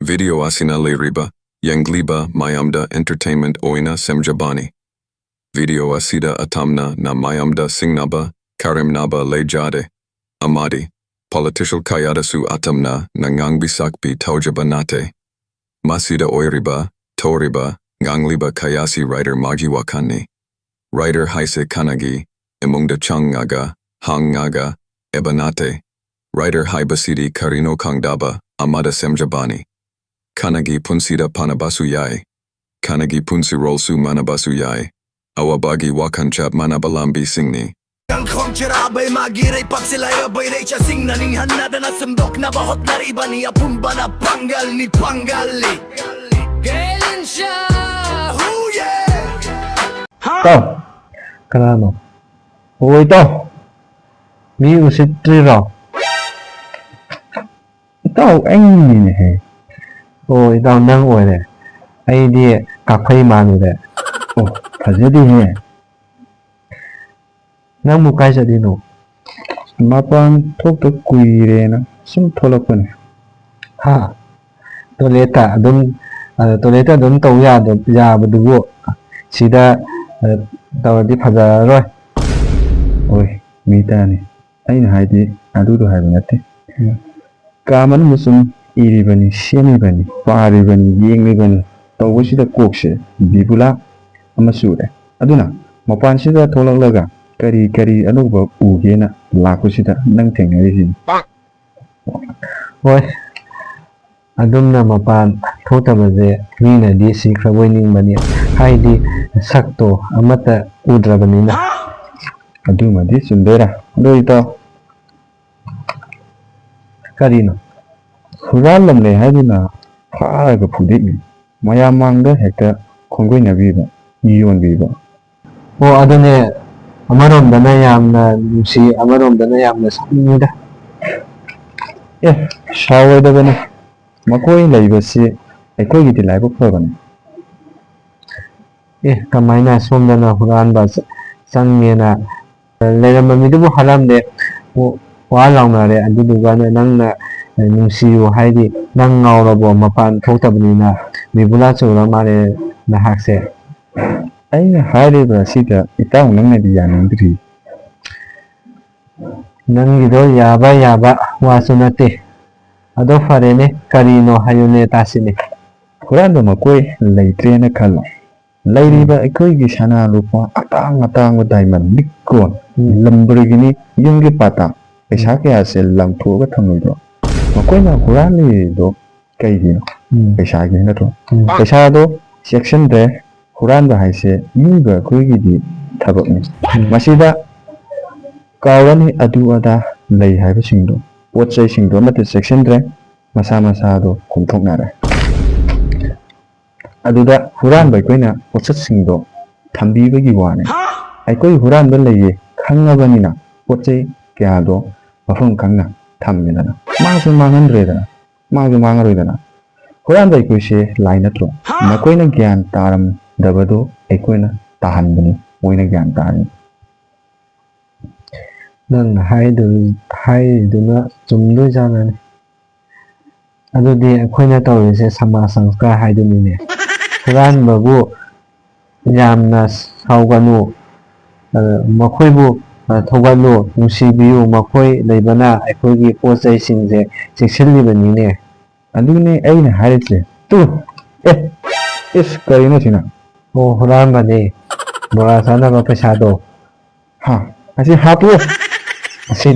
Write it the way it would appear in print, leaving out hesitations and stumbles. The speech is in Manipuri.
Video asina riba, Yangliba Mayamda Entertainment Oina Semjabani. Video asida atamna na Mayamda Singnaba, Karimnaba Lejade. Amadi, Political Kayadasu atamna Nangang Bisakpi Taujabanate. Masida Oiriba, Toriba, Ngangliba Kayasi Writer Majiwakani. Writer Haise Kanagi, Emungda Changaga, Hangaga, Ebanate. Writer Haibasidi Karino Kangdaba, Amada Semjabani. Kanagi Punsida Panabasu Yai. Kanagi Punsi Rolsu Manabasu Yai. Awabagi Wakanchab Manabalambi Singni. Ang kontrabay magiray pag sila'y abay ray siya sing naninhan na na sundok na bahot na riba ni apumba na panggal ni panggali. Kailan siya? Huye! ito, karano. Oo, ito. Mi usitriro. Ito, anh này. Ồ, ito nang ôi này. Ai đi cà phê mà này. Ồ, thật rất đi nhỉ. Nang một cái sẽ đi nụ. Mà bạn thuốc được quỳ rồi nè. Xong thô lộc này. Ha. Tôi lấy ta đúng tàu ra được ra và đúng bộ. Chỉ đã tàu đi phát ra rồi. Ôi, mi ta này. Anh hai đi. Adu đồ hai bên thế. Kaman musum iri bani, shemi bani, pari bani, yengi bani. Tàu có sida cuộc sẽ bibula amasure. Aduna, mapan sida tholak laga. Kari anuba ugena laku sida nang thengai hin. Oi. Adumna mapan thotabaje mina di sikhrawaining bani. Haidi sakto amata udrabanina. Aduma di sundera. Doito. Karino. Huran lamle haiduna pharaga phudikni. Mayamangda hekta khongoi biba. Iyon biba. O adune amaromdana yamna nusi amaromdana yamna saknida. Shawadabane. Makoi laibasi aikoigidi laibok fabane. Kamaina somdana huran bas sangena leramamidubu halamde wa launare adudugana nangna nungsiyu haidi nang ngaurabo mapan thoktabnina mibula chura mare nahakse aina haireba sida itaw nangna di yanandri nangido yaba wasunate ado farene karino hayune tasine kurando makoi leitrena khallo leiriba ekoigi sana lupa atang diamond nikon lamborghini yungi pata पैसा के आसे लंगथोगा थंगइदो मकोइना हुराननि दो कइगिनो पैसा गिनो तो पैसा दो सेक्शन दे हुरान बाहायसे मिबा कोइगिदि थबकनि मसिदा कावनि अदु अदा लई हायबा सिंदो पोचै सिंदो मते सेक्शन दे मसा दो खुमथोकनारे अदुदा हुरान बाय कोइना पोचत सिंदो थंबीबगी वाने आइकोइ हुरान बा लइये खंगबनिना पोचै क्या दो मफम खंगना थम्मिदना मासु मांगनरेदना हुरान बाई कोइसे लाइन नत्रो मकोइना ज्ञान तारम दबदो एकोइना ताहनबनी मोइना ज्ञान तारनि नंग हाइदुना चुमदो जानाने अदुदि अखोइना तौरिसे समाज संस्कार हाइदुनिने हुरान बाबु यामना सावगनु मखोइबु थौगलो नुसिबियु मखोइ लेबना अखोइगी पोचै सिंजे चेक्सिलिबनिने अदुने अइना हारिसे तु इस करिनो सिना ओ हुरान बने बोरा साना बा पैसा दो हा असी हापु असी